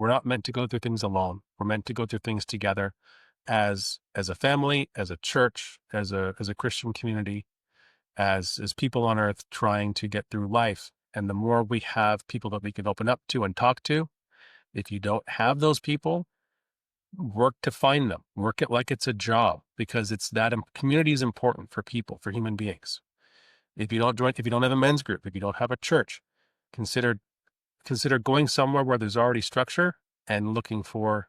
We're not meant to go through things alone. We're meant to go through things together as a family, as a church, as a Christian community, as people on earth trying to get through life. And the more we have people that we can open up to and talk to, if you don't have those people, work to find them. Work it like it's a job because it's that community is important for people, for human beings. If you don't have a men's group, if you don't have a church, consider going somewhere where there's already structure and looking for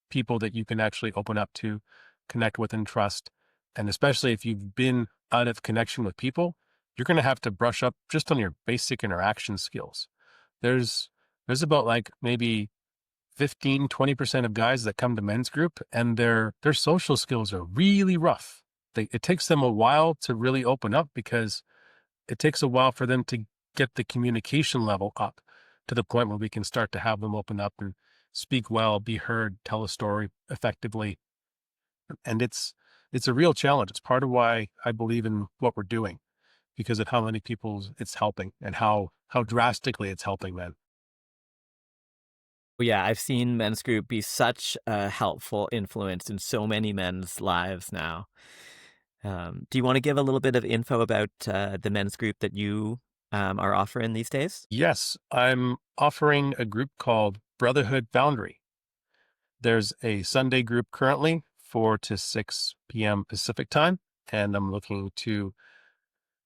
people that you can actually open up to, connect with, and trust. And especially if you've been out of connection with people, you're going to have to brush up just on your basic interaction skills. There's about like maybe 15-20% of guys that come to men's group and their social skills are really rough. It takes them a while to really open up because it takes a while for them to get the communication level up to the point where we can start to have them open up and speak well, be heard, tell a story effectively. And it's a real challenge. It's part of why I believe in what we're doing because of how many people it's helping and how drastically it's helping men. Yeah, I've seen men's group be such a helpful influence in so many men's lives now. Do you want to give a little bit of info about the men's group that you are offering these days? Yes, I'm offering a group called Brotherhood Foundry. There's a Sunday group currently, 4 to 6 p.m. Pacific time, and I'm looking to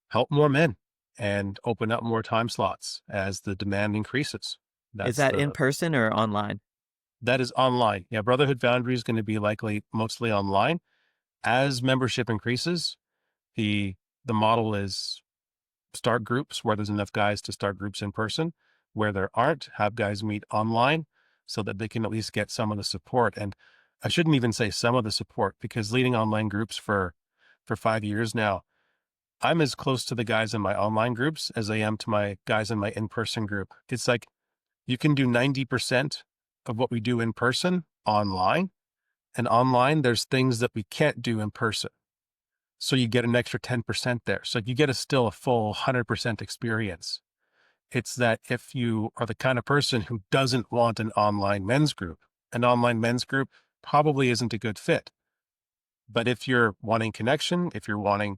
help more men and open up more time slots as the demand increases. Is That's that in the person or online? that is online. Yeah, Brotherhood Foundry is going to be likely mostly online. As membership increases, the the model is start groups where there's enough guys to start groups in person. Where there aren't, have guys meet online so that they can at least get some of the support. And I shouldn't even say some of the support because leading online groups for 5 years now, I'm as close to the guys in my online groups as I am to my guys in my in-person group. It's like you can do 90% of what we do in person online. And online, there's things that we can't do in person. So you get an extra 10% there. So you get still a full 100% experience. It's that if you are the kind of person who doesn't want an online men's group probably isn't a good fit. But if you're wanting connection, if you're wanting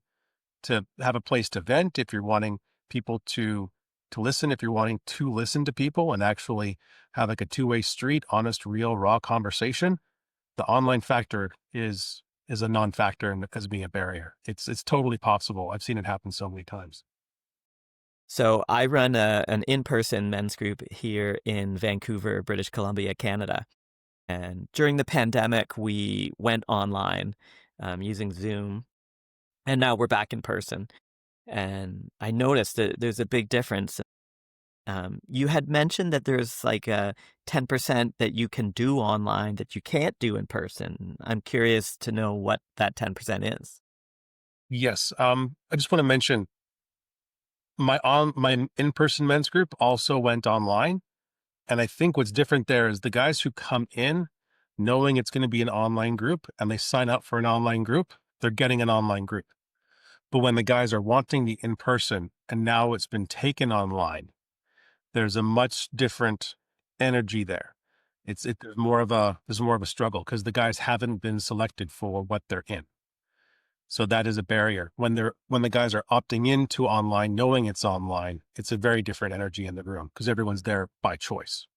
to have a place to vent, if you're wanting people to listen, if you're wanting to listen to people and actually have like a two-way street, honest, real, raw conversation, the online factor is a non-factor and as being a barrier. It's totally possible. I've seen it happen so many times. So I run an in-person men's group here in Vancouver, British Columbia, Canada. And during the pandemic, we went online using Zoom, and now we're back in person. And I noticed that there's a big difference. You had mentioned that there's like a 10% that you can do online that you can't do in person. I'm curious to know what that 10% is. Yes. I just want to mention my in-person men's group also went online. And I think what's different there is the guys who come in knowing it's going to be an online group and they sign up for an online group, they're getting an online group. But when the guys are wanting the in-person and now it's been taken online, there's a much different energy there. There's more of a struggle because the guys haven't been selected for what they're in. So that is a barrier. When the guys are opting into online, knowing it's online, it's a very different energy in the room because everyone's there by choice.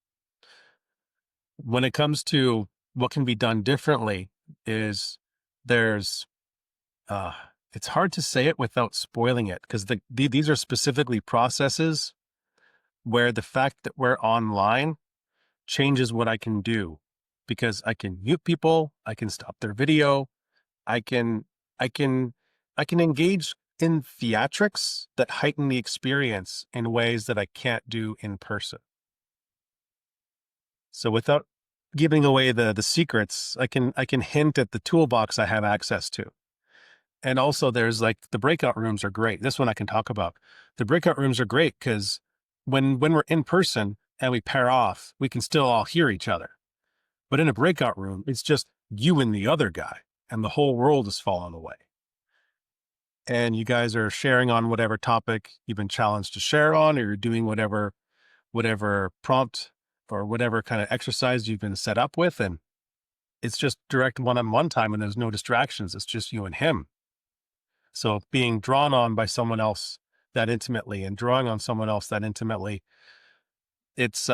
When it comes to what can be done differently is there's uh it's hard to say it without spoiling it because these are specifically processes where the fact that we're online changes what I can do because I can mute people, I can stop their video, I can I can I can engage in theatrics that heighten the experience in ways that I can't do in person. So without giving away the secrets, I can hint at the toolbox I have access to. And also there's like the breakout rooms are great. This one I can talk about. The breakout rooms are great because when we're in person and we pair off, we can still all hear each other. But in a breakout room, it's just you and the other guy, and the whole world has fallen away. And you guys are sharing on whatever topic you've been challenged to share on, or you're doing whatever prompt or whatever kind of exercise you've been set up with. And it's just direct one-on-one time and there's no distractions. It's just you and him. So being drawn on by someone else that intimately and drawing on someone else that intimately, it's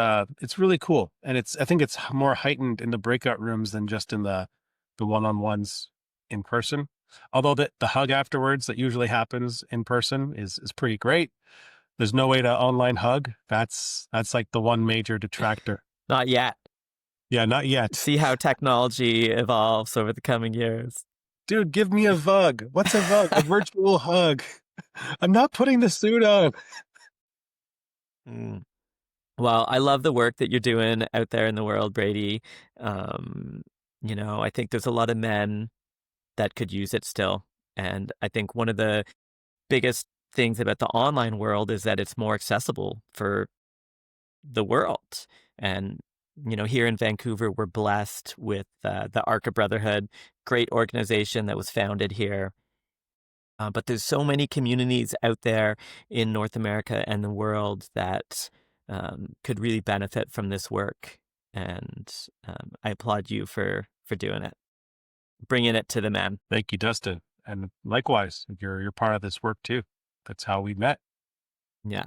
really cool. And I think it's more heightened in the breakout rooms than just in the one-on-ones in person. Although the hug afterwards that usually happens in person is pretty great. There's no way to online hug. That's like the one major detractor. Not yet. Yeah, not yet. See how technology evolves over the coming years. Dude, give me a vug. What's a vug? A virtual hug. I'm not putting the suit on. Mm. Well, I love the work that you're doing out there in the world, Brady. Um, I think there's a lot of men that could use it still. And I think one of the biggest things about the online world is that it's more accessible for the world. And, here in Vancouver, we're blessed with the Arca Brotherhood, great organization that was founded here. But there's so many communities out there in North America and the world that could really benefit from this work. And I applaud you for doing it, bringing it to the men. Thank you, Dustin. And likewise, you're part of this work too. That's how we met. Yeah.